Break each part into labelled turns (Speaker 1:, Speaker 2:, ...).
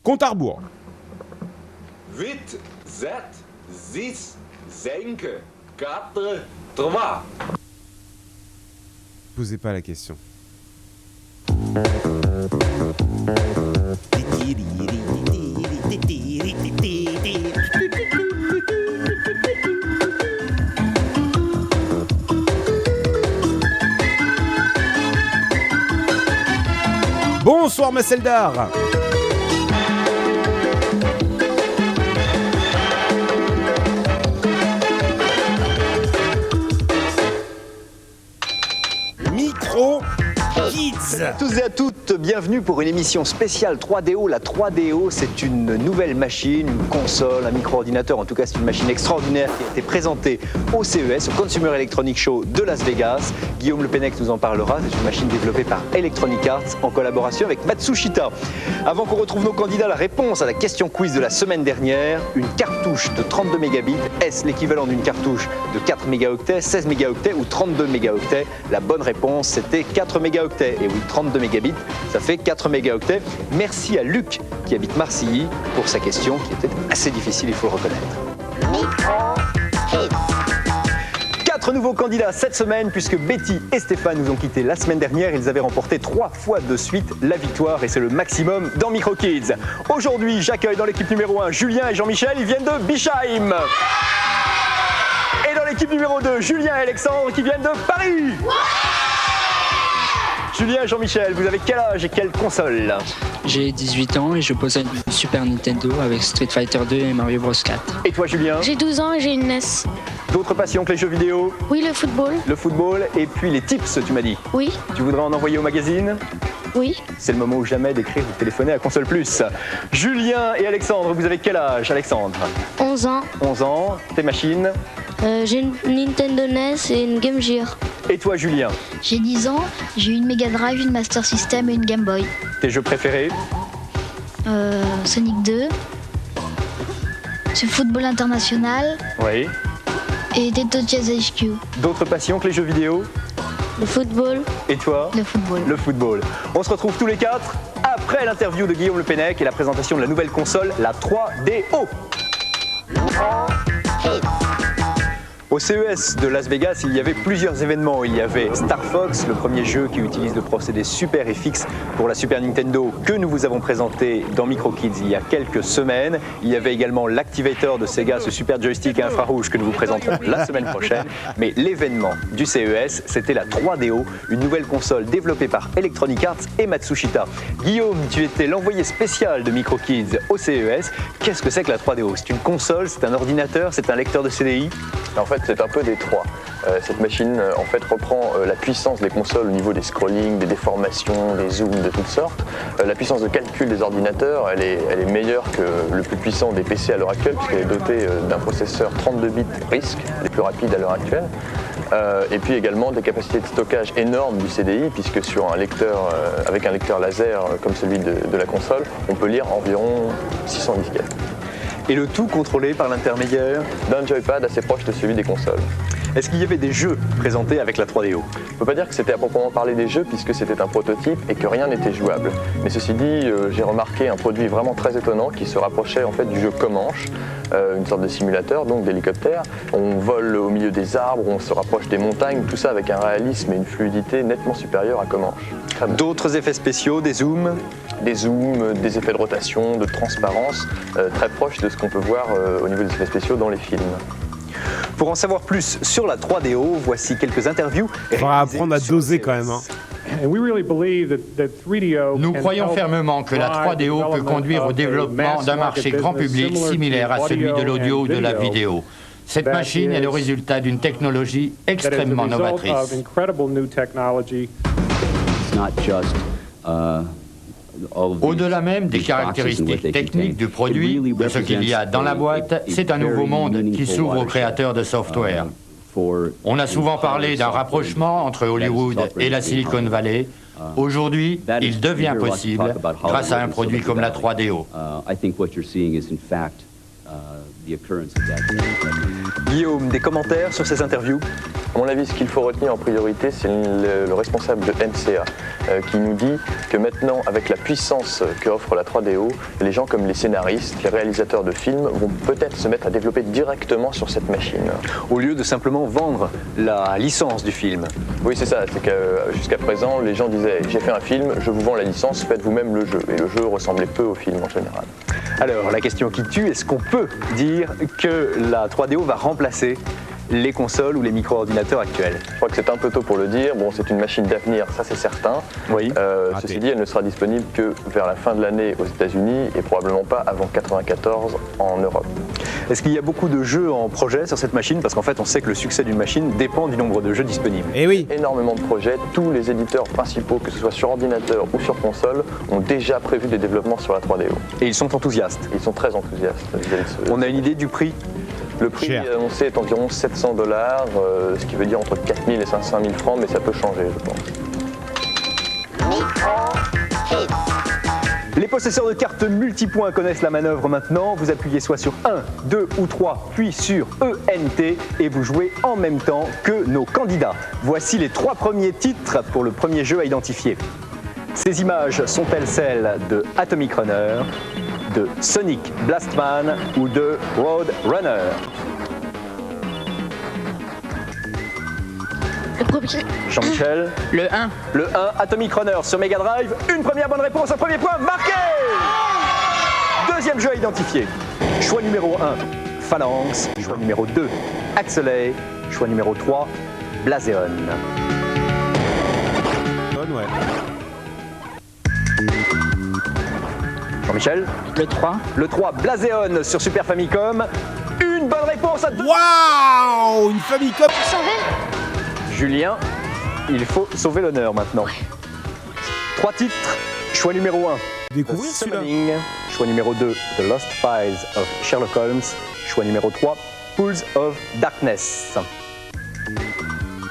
Speaker 1: Compte à rebours.
Speaker 2: 8, 7, 6, 5, 4, 3.
Speaker 1: Posez pas la question. Bonsoir Masseldar. Micro Kids.
Speaker 3: À tous et à toutes, bienvenue pour une émission spéciale 3DO. La 3DO, c'est une nouvelle machine, une console, un micro-ordinateur. En tout cas, c'est une machine extraordinaire qui a été présentée au CES, au Consumer Electronics Show de Las Vegas. Guillaume Le Pennec nous en parlera. C'est une machine développée par Electronic Arts en collaboration avec Matsushita. Avant qu'on retrouve nos candidats, la réponse à la question quiz de la semaine dernière. Une cartouche de 32 mégabits, est-ce l'équivalent d'une cartouche de 4 mégaoctets, 16 mégaoctets ou 32 mégaoctets? La bonne réponse, c'était 4 mégaoctets. Et oui, 32 mégabits, ça fait 4 mégaoctets. Merci à Luc, qui habite Marcilly, pour sa question qui était assez difficile, il faut le reconnaître. 4 nouveaux candidats cette semaine, puisque Betty et Stéphane nous ont quittés la semaine dernière. Ils avaient remporté 3 fois de suite la victoire, et c'est le maximum dans Micro Kids. Aujourd'hui, j'accueille dans l'équipe numéro 1 Julien et Jean-Michel, ils viennent de Bischheim. Et dans l'équipe numéro 2, Julien et Alexandre, qui viennent de Paris. Julien et Jean-Michel, vous avez quel âge et quelle console?
Speaker 4: J'ai 18 ans et je possède une Super Nintendo avec Street Fighter 2 et Mario Bros 4.
Speaker 3: Et toi Julien?
Speaker 5: J'ai 12 ans et j'ai une NES.
Speaker 3: D'autres passions que les jeux vidéo?
Speaker 5: Oui, le football.
Speaker 3: Le football et puis les tips, tu m'as dit.
Speaker 5: Oui.
Speaker 3: Tu voudrais en envoyer au magazine?
Speaker 5: Oui.
Speaker 3: C'est le moment ou jamais d'écrire ou de téléphoner à Console Plus. Julien et Alexandre, vous avez quel âge Alexandre?
Speaker 5: 11 ans.
Speaker 3: 11 ans, tes machines?
Speaker 5: J'ai une Nintendo NES et une Game Gear.
Speaker 3: Et toi Julien?
Speaker 6: J'ai 10 ans, j'ai une Mega Drive, une Master System et une Game Boy.
Speaker 3: Tes jeux préférés?
Speaker 6: Sonic 2, ce Football International
Speaker 3: Oui.
Speaker 6: et Teto Chess HQ.
Speaker 3: D'autres passions que les jeux vidéo?
Speaker 5: Le football.
Speaker 3: Et toi?
Speaker 6: Le football.
Speaker 3: Le football. On se retrouve tous les 4 après l'interview de Guillaume Le Pennec et la présentation de la nouvelle console, la 3DO. Au CES de Las Vegas, il y avait plusieurs événements. Il y avait Star Fox, le premier jeu qui utilise le procédé Super FX pour la Super Nintendo que nous vous avons présenté dans Micro Kids il y a quelques semaines. Il y avait également l'Activator de Sega, ce super joystick à infrarouge que nous vous présenterons la semaine prochaine. Mais l'événement du CES, c'était la 3DO, une nouvelle console développée par Electronic Arts et Matsushita. Guillaume, tu étais l'envoyé spécial de Micro Kids au CES. Qu'est-ce que c'est que la 3DO? C'est une console, c'est un ordinateur, c'est un lecteur de CDI?
Speaker 7: En fait, c'est un peu des trois. Cette machine, en fait, reprend la puissance des consoles au niveau des scrollings, des déformations, des zooms de toutes sortes. La puissance de calcul des ordinateurs, elle est meilleure que le plus puissant des PC à l'heure actuelle, puisqu'elle est dotée d'un processeur 32 bits RISC, les plus rapides à l'heure actuelle. Et puis également des capacités de stockage énormes du CDI, puisque sur un lecteur, avec un lecteur laser comme celui de la console, on peut lire environ 600 disquettes.
Speaker 3: Et le tout contrôlé par l'intermédiaire
Speaker 7: d'un joypad assez proche de celui des consoles.
Speaker 3: Est-ce qu'il y avait des jeux présentés avec la 3DO?
Speaker 7: On ne peut pas dire que c'était à proprement parler des jeux puisque c'était un prototype et que rien n'était jouable. Mais ceci dit, j'ai remarqué un produit vraiment très étonnant qui se rapprochait en fait du jeu Comanche, une sorte de simulateur donc d'hélicoptère. On vole au milieu des arbres, on se rapproche des montagnes, tout ça avec un réalisme et une fluidité nettement supérieure à Comanche.
Speaker 3: D'autres effets spéciaux, des zooms?
Speaker 7: Des zooms, des effets de rotation, de transparence, très proches de ce qu'on peut voir au niveau des effets spéciaux dans les films.
Speaker 3: Pour en savoir plus sur la 3DO, voici quelques interviews.
Speaker 1: Il faudra apprendre à doser quand même.
Speaker 8: Nous croyons fermement que la 3DO peut conduire au développement d'un marché grand public similaire à celui de l'audio ou de la vidéo. Cette machine est le résultat d'une technologie extrêmement novatrice. Au-delà même des caractéristiques techniques du produit, de ce qu'il y a dans la boîte, c'est un nouveau monde qui s'ouvre aux créateurs de software. On a souvent parlé d'un rapprochement entre Hollywood et la Silicon Valley. Aujourd'hui, il devient possible grâce à un produit comme la 3DO.
Speaker 3: Guillaume, des commentaires sur ces interviews?
Speaker 7: À mon avis, ce qu'il faut retenir en priorité, c'est le responsable de MCA qui nous dit que maintenant, avec la puissance qu'offre la 3DO, les gens comme les scénaristes, les réalisateurs de films vont peut-être se mettre à développer directement sur cette machine.
Speaker 3: Au lieu de simplement vendre la licence du film.
Speaker 7: Oui, c'est ça. C'est que jusqu'à présent, les gens disaient « j'ai fait un film, je vous vends la licence, faites vous-même le jeu ». Et le jeu ressemblait peu au film en général.
Speaker 3: Alors, la question qui tue, est-ce qu'on peut dire que la 3DO va remplacer les consoles ou les micro-ordinateurs actuels?
Speaker 7: Je crois que c'est un peu tôt pour le dire. Bon, c'est une machine d'avenir, ça c'est certain.
Speaker 3: Oui.
Speaker 7: Ceci dit, elle ne sera disponible que vers la fin de l'année aux États-Unis et probablement pas avant 1994 en Europe.
Speaker 3: Est-ce qu'il y a beaucoup de jeux en projet sur cette machine? Parce qu'en fait, on sait que le succès d'une machine dépend du nombre de jeux disponibles.
Speaker 1: Eh oui.
Speaker 7: Énormément de projets. Tous les éditeurs principaux, que ce soit sur ordinateur ou sur console, ont déjà prévu des développements sur la 3DO.
Speaker 3: Et ils sont enthousiastes.
Speaker 7: Ils sont très enthousiastes.
Speaker 3: On a une idée du prix?
Speaker 7: Le prix annoncé est environ $700, ce qui veut dire entre 4 000 et 500 000 francs, mais ça peut changer, je pense.
Speaker 3: Les possesseurs de cartes multipoints connaissent la manœuvre maintenant. Vous appuyez soit sur 1, 2 ou 3, puis sur ENT et vous jouez en même temps que nos candidats. Voici les 3 premiers titres pour le premier jeu à identifier. Ces images sont-elles celles de Atomic Runner, de Sonic Blastman ou de Road Runner?
Speaker 5: Le premier.
Speaker 3: Jean-Michel?
Speaker 4: Le 1.
Speaker 3: Le 1, Atomic Runner sur Mega Drive. Une première bonne réponse, un premier point marqué. Deuxième jeu à identifier. Choix numéro 1, Phalanx. Choix numéro 2, Axelay. Choix numéro 3, Blazeon.
Speaker 1: Bonne, ouais.
Speaker 3: Jean-Michel?
Speaker 4: Le 3.
Speaker 3: Le 3, Blazeon sur Super Famicom. Une bonne réponse à 2.
Speaker 1: Waouh, une Famicom.
Speaker 3: Julien, il faut sauver l'honneur maintenant. 3 titres. Choix numéro 1.
Speaker 1: Découvrir celui-là.
Speaker 3: Summoning. Choix numéro 2, The Lost Files of Sherlock Holmes. Choix numéro 3, Pools of Darkness.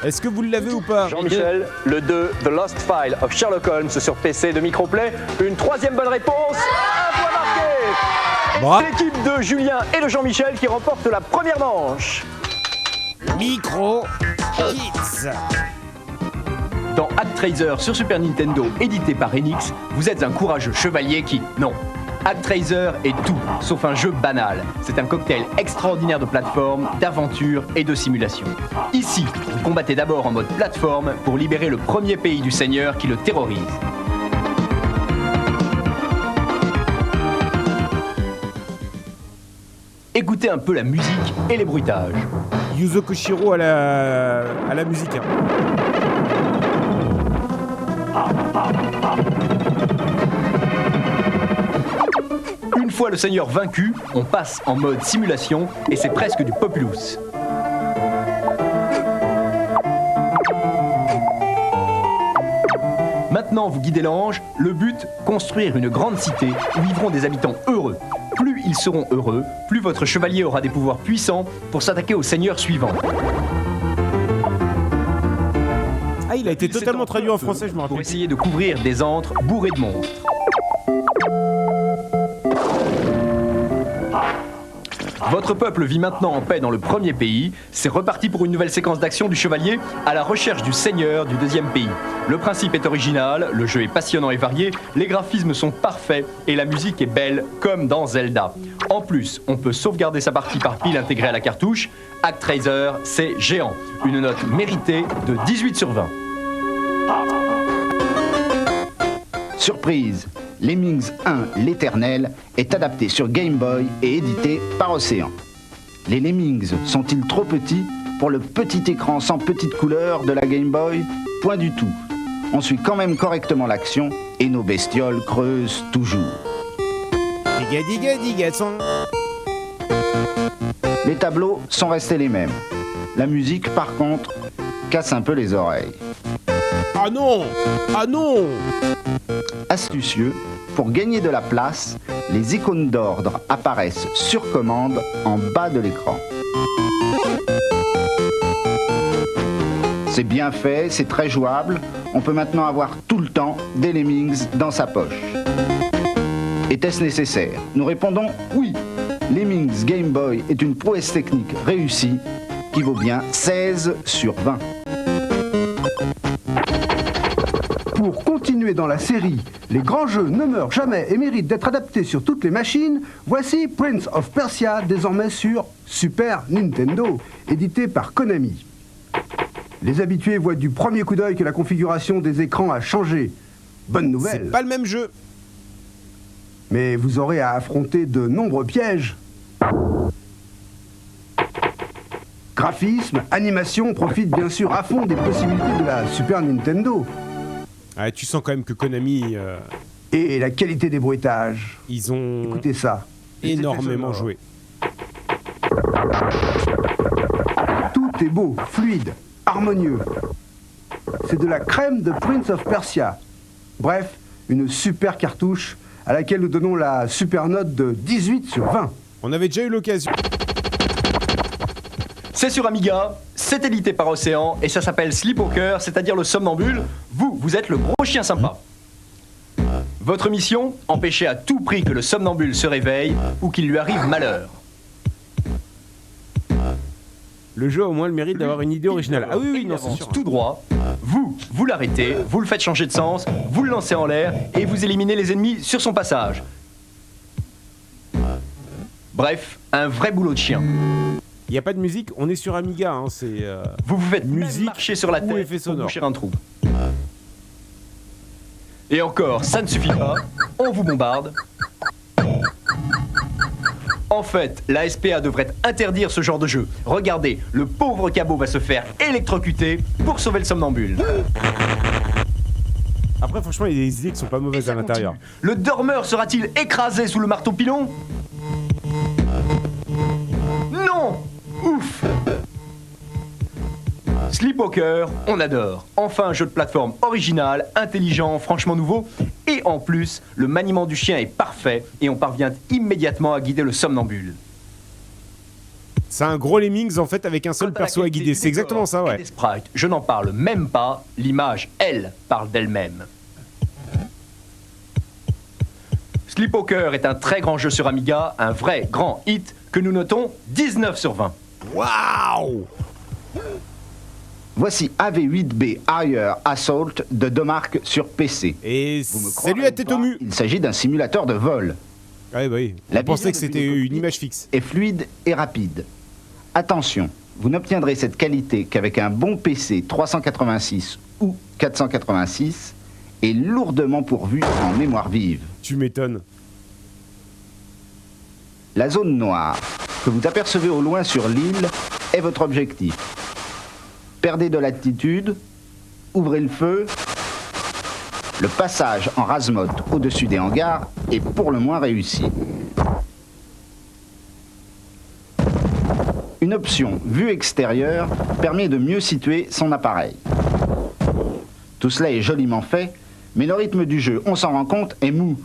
Speaker 1: Est-ce que vous l'avez ou pas?
Speaker 3: Jean-Michel, le 2, The Lost File of Sherlock Holmes sur PC de Microplay. Une troisième bonne réponse. Un point marqué.
Speaker 1: Bravo.
Speaker 3: L'équipe de Julien et de Jean-Michel qui remporte la première manche.
Speaker 1: Micro Kids.
Speaker 9: Dans ActRaiser sur Super Nintendo, édité par Enix, vous êtes un courageux chevalier qui... Non. ActRaiser est tout, sauf un jeu banal. C'est un cocktail extraordinaire de plateforme, d'aventure et de simulation. Ici, vous combattez d'abord en mode plateforme pour libérer le premier pays du Seigneur qui le terrorise. Écoutez un peu la musique et les bruitages.
Speaker 1: Yuzo Koshiro à la musique. Hein.
Speaker 9: Une fois le Seigneur vaincu, on passe en mode simulation et c'est presque du Populous. Maintenant, vous guidez l'ange. Le but, construire une grande cité où vivront des habitants heureux. Plus ils seront heureux, plus votre chevalier aura des pouvoirs puissants pour s'attaquer au seigneur suivant.
Speaker 1: Ah, il a été totalement traduit en français, je me rappelle.
Speaker 9: Pour essayer de couvrir des antres bourrés de monstres. Votre peuple vit maintenant en paix dans le premier pays. C'est reparti pour une nouvelle séquence d'action du chevalier à la recherche du seigneur du deuxième pays. Le principe est original, le jeu est passionnant et varié, les graphismes sont parfaits et la musique est belle comme dans Zelda. En plus, on peut sauvegarder sa partie par pile intégrée à la cartouche. ActRaiser, c'est géant. Une note méritée de 18 sur 20.
Speaker 10: Surprise! Lemmings 1, l'Éternel, est adapté sur Game Boy et édité par Océan. Les Lemmings sont-ils trop petits pour le petit écran sans petite couleur de la Game Boy? Point du tout. On suit quand même correctement l'action et nos bestioles creusent toujours. Les tableaux sont restés les mêmes. La musique, par contre, casse un peu les oreilles.
Speaker 1: Ah non! Ah non!
Speaker 10: Astucieux, pour gagner de la place, les icônes d'ordre apparaissent sur commande en bas de l'écran. C'est bien fait, c'est très jouable. On peut maintenant avoir tout le temps des Lemmings dans sa poche. Était-ce nécessaire? Nous répondons oui. Lemmings Game Boy est une prouesse technique réussie qui vaut bien 16 sur 20.
Speaker 11: Pour continuer dans la série, les grands jeux ne meurent jamais et méritent d'être adaptés sur toutes les machines, voici Prince of Persia, désormais sur Super Nintendo, édité par Konami. Les habitués voient du premier coup d'œil que la configuration des écrans a changé. Bonne nouvelle.
Speaker 1: C'est pas le même jeu.
Speaker 11: Mais vous aurez à affronter de nombreux pièges. Graphisme, animation profitent bien sûr à fond des possibilités de la Super Nintendo.
Speaker 1: Ah, tu sens quand même que Konami...
Speaker 11: Et la qualité des bruitages.
Speaker 1: Ils ont...
Speaker 11: Écoutez ça.
Speaker 1: Énormément joué.
Speaker 11: Tout est beau, fluide, harmonieux. C'est de la crème de Prince of Persia. Bref, une super cartouche à laquelle nous donnons la super note de 18 sur 20.
Speaker 1: On avait déjà eu l'occasion.
Speaker 9: C'est sur Amiga, c'est édité par Océan et ça s'appelle Sleepwalker, c'est-à-dire le somnambule. Vous êtes le gros chien sympa. Votre mission, empêcher à tout prix que le somnambule se réveille ou qu'il lui arrive malheur.
Speaker 1: Le jeu a au moins le mérite d'avoir une idée originale. Ah oui, oui, non, c'est sûr.
Speaker 9: Tout droit, vous l'arrêtez, vous le faites changer de sens, vous le lancez en l'air et vous éliminez les ennemis sur son passage. Bref, un vrai boulot de chien.
Speaker 1: Il n'y a pas de musique, on est sur Amiga, hein, c'est...
Speaker 9: Vous faites
Speaker 1: musique
Speaker 9: marcher sur la
Speaker 1: ou
Speaker 9: tête
Speaker 1: effet
Speaker 9: pour
Speaker 1: sonore.
Speaker 9: boucher un trou. Et encore, ça ne suffit pas, on vous bombarde. En fait, la SPA devrait interdire ce genre de jeu. Regardez, le pauvre cabot va se faire électrocuter pour sauver le somnambule.
Speaker 1: Après, franchement, il y a des idées qui sont pas mauvaises à l'intérieur.
Speaker 9: Le dormeur sera-t-il écrasé sous le marteau-pilon? Non! Ouf! Sleepwalker, on adore. Enfin un jeu de plateforme original, intelligent, franchement nouveau. Et en plus, le maniement du chien est parfait et on parvient immédiatement à guider le somnambule.
Speaker 1: C'est un gros Lemmings en fait avec un seul perso à guider. C'est exactement ça, ouais.
Speaker 9: Des sprites, je n'en parle même pas. L'image, elle, parle d'elle-même. Sleepwalker est un très grand jeu sur Amiga, un vrai grand hit que nous notons 19 sur 20.
Speaker 1: Waouh!
Speaker 10: Voici AV8B Higher Assault de Domark sur PC.
Speaker 1: Et salut à Tetomu!
Speaker 10: Il s'agit d'un simulateur de vol.
Speaker 1: Ah bah oui,
Speaker 10: La
Speaker 1: on pensait que
Speaker 10: vision
Speaker 1: c'était
Speaker 10: depuis le
Speaker 1: une image fixe.
Speaker 10: Est fluide et rapide. Attention, vous n'obtiendrez cette qualité qu'avec un bon PC 386 ou 486 et lourdement pourvu en mémoire vive.
Speaker 1: Tu m'étonnes.
Speaker 10: La zone noire, que vous apercevez au loin sur l'île, est votre objectif. Perdez de l'altitude, ouvrez le feu. Le passage en rase-mode au-dessus des hangars est pour le moins réussi. Une option vue extérieure permet de mieux situer son appareil. Tout cela est joliment fait, mais le rythme du jeu, on s'en rend compte, est mou.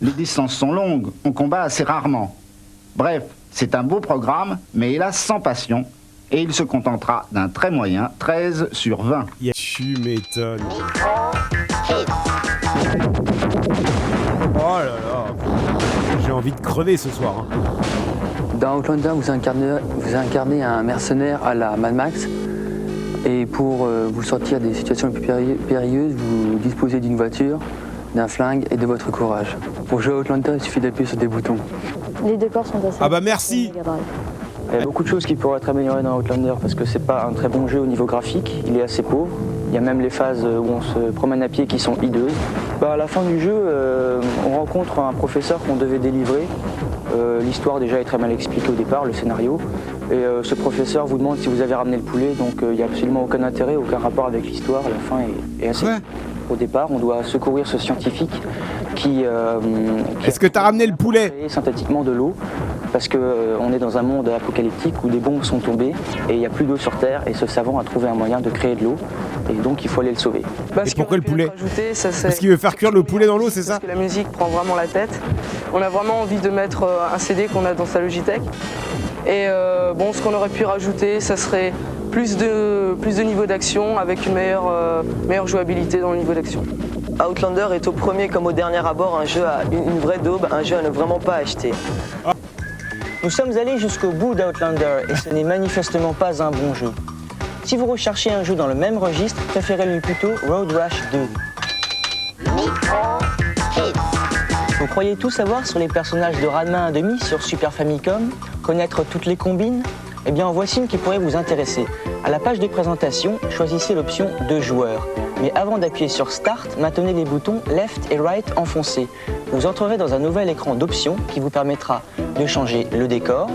Speaker 10: Les distances sont longues, on combat assez rarement. Bref, c'est un beau programme, mais hélas sans passion, et il se contentera d'un très moyen 13 sur 20.
Speaker 1: Tu m'étonnes. Oh là là. J'ai envie de crever ce soir. Hein.
Speaker 12: Dans Outlander, vous incarnez un mercenaire à la Mad Max. Et pour vous sortir des situations les plus périlleuses, vous disposez d'une voiture, d'un flingue et de votre courage. Pour jouer à Outlander, il suffit d'appuyer sur des boutons.
Speaker 5: Les décors sont assez...
Speaker 1: Ah bah merci.
Speaker 12: Il y a beaucoup de choses qui pourraient être améliorées dans Outlander parce que c'est pas un très bon jeu au niveau graphique, il est assez pauvre. Il y a même les phases où on se promène à pied qui sont hideuses. À la fin du jeu, on rencontre un professeur qu'on devait délivrer. L'histoire déjà est très mal expliquée au départ, le scénario. Et ce professeur vous demande si vous avez ramené le poulet, donc il n'y a absolument aucun intérêt, aucun rapport avec l'histoire. La fin est assez...
Speaker 1: Ouais.
Speaker 12: Au départ, on doit secourir ce scientifique qui
Speaker 1: Est-ce que t'as ramené le poulet?
Speaker 12: Synthétiquement de l'eau, parce qu'on est dans un monde apocalyptique où des bombes sont tombées et il n'y a plus d'eau sur Terre et ce savant a trouvé un moyen de créer de l'eau et donc il faut aller le sauver.
Speaker 1: Et pourquoi le poulet? Parce qu'il veut faire cuire le poulet dans l'eau, c'est ça?
Speaker 13: Parce que la musique prend vraiment la tête. On a vraiment envie de mettre un CD qu'on a dans sa Logitech. Et ce qu'on aurait pu rajouter, ça serait plus de niveau d'action avec une meilleure jouabilité dans le niveau d'action.
Speaker 14: Outlander est au premier comme au dernier abord un jeu à une vraie daube, un jeu à ne vraiment pas acheter.
Speaker 12: Nous sommes allés jusqu'au bout d'Outlander et ce n'est manifestement pas un bon jeu. Si vous recherchez un jeu dans le même registre, préférez-lui plutôt Road Rash 2. Vous croyez tout savoir sur les personnages de Ranma 1/2 sur Super Famicom? Connaître toutes les combines? Eh bien, en voici une qui pourrait vous intéresser. À la page de présentation, choisissez l'option 2 joueurs. Mais avant d'appuyer sur Start, maintenez les boutons Left et Right enfoncés. Vous entrerez dans un nouvel écran d'options qui vous permettra de changer le décor,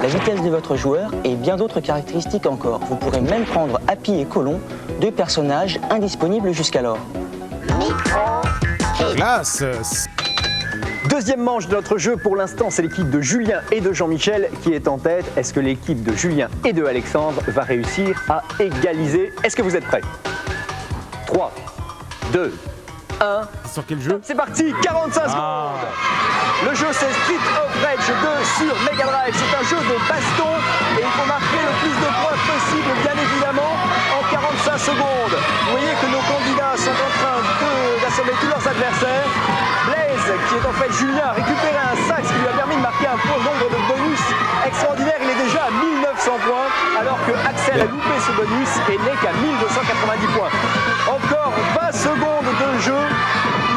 Speaker 12: la vitesse de votre joueur et bien d'autres caractéristiques encore. Vous pourrez même prendre Happy et Colon, deux personnages indisponibles jusqu'alors.
Speaker 1: Classe!
Speaker 3: Deuxième manche de notre jeu, pour l'instant, c'est l'équipe de Julien et de Jean-Michel qui est en tête. Est-ce que l'équipe de Julien et de Alexandre va réussir à égaliser? Est-ce que vous êtes prêts? 3, 2, 1.
Speaker 1: Sur quel jeu?
Speaker 3: C'est parti, 45 secondes. Le jeu, c'est Street of Rage 2 sur Mega Drive. C'est un jeu de baston et il faut marquer le plus de points possible, bien évidemment, en 45 secondes. Vous voyez que nos candidats sont en train d'assommer tous leurs adversaires. Blaise, qui est en fait Julien, a récupéré un sac, ce qui lui a permis de marquer un bon nombre de bonus extraordinaires. Il est déjà à 1900 points, alors que Axel a loupé ce bonus et n'est qu'à 1290 points. Encore 20 secondes de jeu.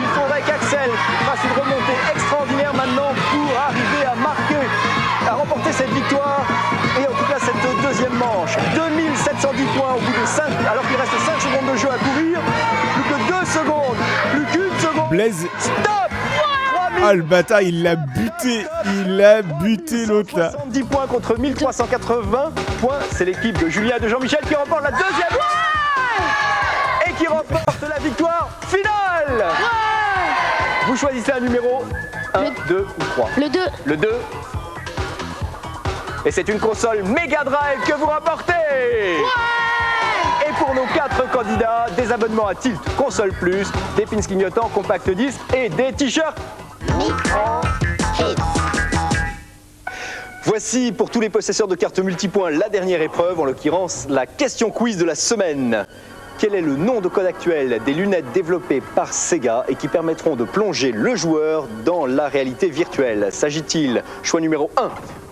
Speaker 3: Il faudrait qu'Axel fasse une remontée extraordinaire maintenant pour arriver à marquer, à remporter cette victoire. Et en tout cas, cette deuxième manche. 2710 points au bout de 5, alors qu'il reste 5 secondes de jeu à courir. Plus que 2 secondes, plus qu'une seconde.
Speaker 1: Blaise.
Speaker 3: Stop!
Speaker 1: Ah, le bâtard, il l'a buté l'autre là.
Speaker 3: 70 points contre 1380 points. C'est l'équipe de Julien et de Jean-Michel qui remporte la deuxième. Et qui remporte la victoire finale. Vous choisissez un numéro 1, 2 ou 3.
Speaker 5: Le 2.
Speaker 3: Le 2. Et c'est une console Mega Drive que vous rapportez. Et pour nos 4 candidats, des abonnements à Tilt, Console Plus, des pins clignotants, compact disque et des t-shirts. Voici pour tous les possesseurs de cartes multipoints la dernière épreuve, en l'occurrence la question quiz de la semaine. Quel est le nom de code actuel des lunettes développées par Sega et qui permettront de plonger le joueur dans la réalité virtuelle? S'agit-il, choix numéro 1,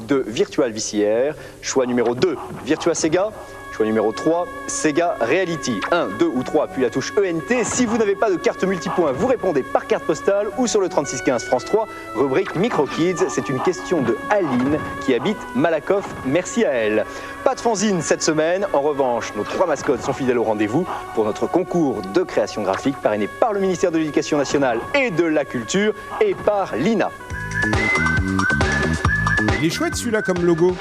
Speaker 3: de Virtual VCR, choix numéro 2, Virtua Sega, choix numéro 3, Sega Reality. 1, 2 ou 3, puis la touche ENT. Si vous n'avez pas de carte multipoint, vous répondez par carte postale ou sur le 3615 France 3, rubrique Micro Kids. C'est une question de Aline qui habite Malakoff. Merci à elle. Pas de fanzine cette semaine. En revanche, nos 3 mascottes sont fidèles au rendez-vous pour notre concours de création graphique parrainé par le ministère de l'Éducation nationale et de la Culture et par l'INA.
Speaker 1: Il est chouette celui-là comme logo.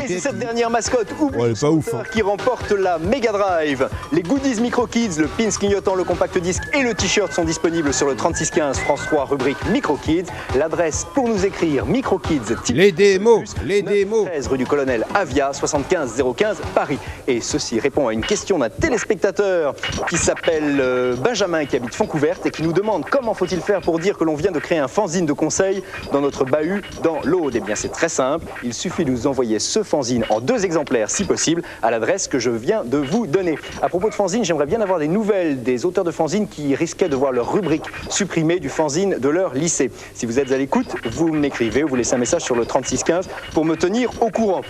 Speaker 3: Et c'est cette dernière mascotte
Speaker 1: hein.
Speaker 3: qui remporte la Mega Drive. Les goodies Micro Kids, le pins clignotant, le compact disque et le t-shirt sont disponibles sur le 3615 France 3, rubrique Micro Kids. L'adresse pour nous écrire Micro Kids.
Speaker 1: Les démos,
Speaker 3: 13 rue du Colonel Avia, 75 015 Paris. Et ceci répond à une question d'un téléspectateur qui s'appelle Benjamin, qui habite Fontcouverte et qui nous demande comment faut-il faire pour dire que l'on vient de créer un fanzine de conseils dans notre bahut dans l'Aude. Eh bien c'est très simple, il suffit de nous envoyer ce fanzine en 2 exemplaires si possible à l'adresse que je viens de vous donner. À propos de fanzine, j'aimerais bien avoir des nouvelles des auteurs de fanzine qui risquaient de voir leur rubrique supprimée du fanzine de leur lycée. Si vous êtes à l'écoute, vous m'écrivez ou vous laissez un message sur le 3615 pour me tenir au courant.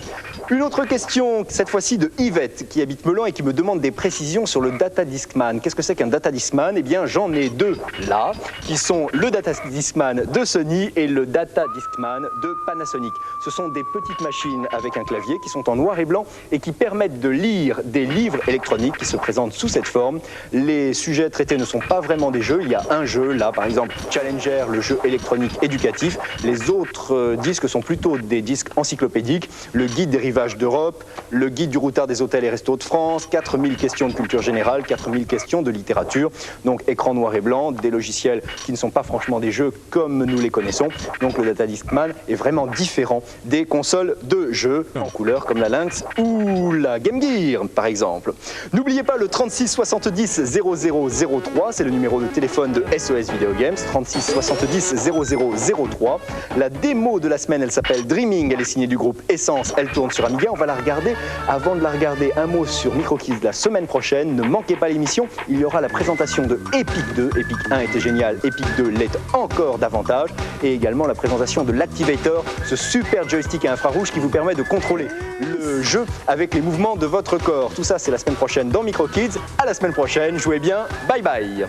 Speaker 3: Une autre question, cette fois-ci de Yvette, qui habite Melan et qui me demande des précisions sur le Data Discman. Qu'est-ce que c'est qu'un Data Discman? Eh bien, j'en ai 2 là, qui sont le Data Discman de Sony et le Data Discman de Panasonic. Ce sont des petites machines avec un clavier qui sont en noir et blanc et qui permettent de lire des livres électroniques qui se présentent sous cette forme. Les sujets traités ne sont pas vraiment des jeux. Il y a un jeu, là, par exemple, Challenger, le jeu électronique éducatif. Les autres disques sont plutôt des disques encyclopédiques. Le guide des rivages d'Europe, le guide du routard des hôtels et restos de France, 4000 questions de culture générale, 4000 questions de littérature. Donc écran noir et blanc, des logiciels qui ne sont pas franchement des jeux comme nous les connaissons. Donc le Data Discman est vraiment différent des consoles de jeux en couleur. couleurs comme la Lynx ou la Game Gear par exemple. N'oubliez pas le 36 70 0003, c'est le numéro de téléphone de SOS Video Games, 36 70 0003. La démo de la semaine, elle s'appelle Dreaming, elle est signée du groupe Essence, elle tourne sur Amiga, on va la regarder. Avant de la regarder, un mot sur MicroKids la semaine prochaine, ne manquez pas l'émission, il y aura la présentation de Epic 2, Epic 1 était génial, Epic 2 l'est encore davantage, et également la présentation de l'Activator, ce super joystick à infrarouge qui vous permet de contrôler le jeu avec les mouvements de votre corps. Tout ça, c'est la semaine prochaine dans MicroKids. À la semaine prochaine, jouez bien, bye bye.